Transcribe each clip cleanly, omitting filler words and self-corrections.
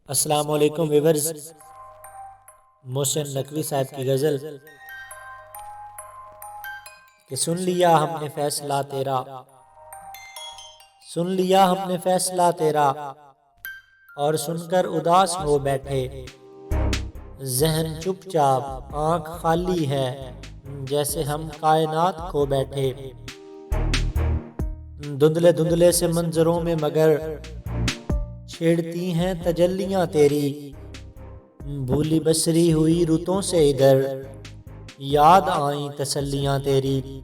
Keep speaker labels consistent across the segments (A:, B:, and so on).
A: السلام علیکم ویورز، محسن نقوی صاحب کی غزل کہ سن لیا ہم نے فیصلہ تیرا، سن لیا ہم نے فیصلہ تیرا اور سن کر اداس ہو بیٹھے، ذہن چپ چاپ آنکھ خالی ہے جیسے ہم کائنات کھو بیٹھے، دھندلے دھندلے سے منظروں میں مگر چھیڑتی ہیں تجلیاں تیری، بھولی بسری ہوئی رتوں سے ادھر یاد آئیں تسلیاں تیری،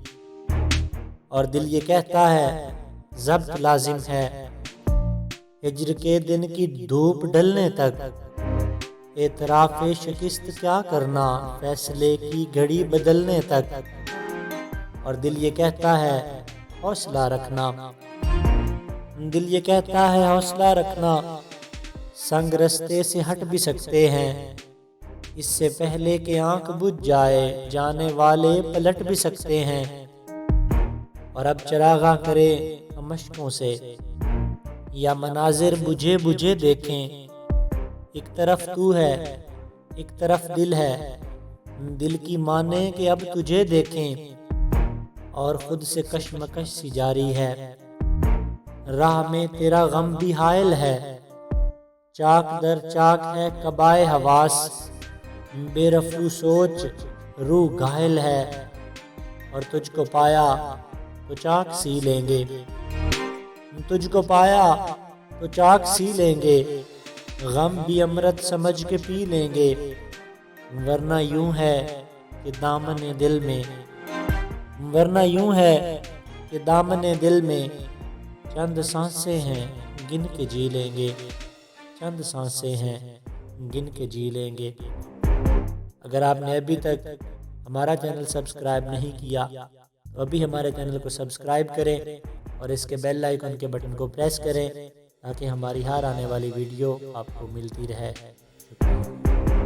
A: اور دل یہ کہتا ہے ضبط لازم ہے، ہجر کے دن کی دھوپ ڈھلنے تک اعتراف شکست کیا کرنا فیصلے کی گھڑی بدلنے تک، اور دل یہ کہتا ہے حوصلہ رکھنا، دل یہ کہتا ہے حوصلہ رکھنا، سنگ رستے سے ہٹ بھی سکتے ہیں، اس سے پہلے کہ آنکھ بجھ جائے جانے والے پلٹ بھی سکتے ہیں، اور اب چراغاں کرے مشکوں سے یا مناظر بجھے بجھے دیکھیں، ایک طرف تو ہے ایک طرف دل ہے، دل کی مانے کہ اب تجھے دیکھیں، اور خود سے کشمکش سی جاری ہے، راہ میں تیرا غم بھی حائل ہے، چاک در چاک ہے قبائے حواس، بے رفو سوچ روح گھائل ہے، اور تجھ کو پایا تو چاک سی لیں گے، تجھ کو پایا تو چاک سی لیں گے، غم بھی امرت سمجھ کے پی لیں گے، ورنہ یوں ہے کہ دامن دل میں، ورنہ یوں ہے کہ دامن دل میں چند سانسیں ہیں گن کے جی لیں گے، چند سانسیں ہیں گن کے جی لیں گے۔ اگر آپ نے ابھی تک ہمارا چینل سبسکرائب نہیں کیا تو ابھی ہمارے چینل کو سبسکرائب کریں اور اس کے بیل آئیکن کے بٹن کو پریس کریں تاکہ ہماری ہر آنے والی ویڈیو آپ کو ملتی رہے۔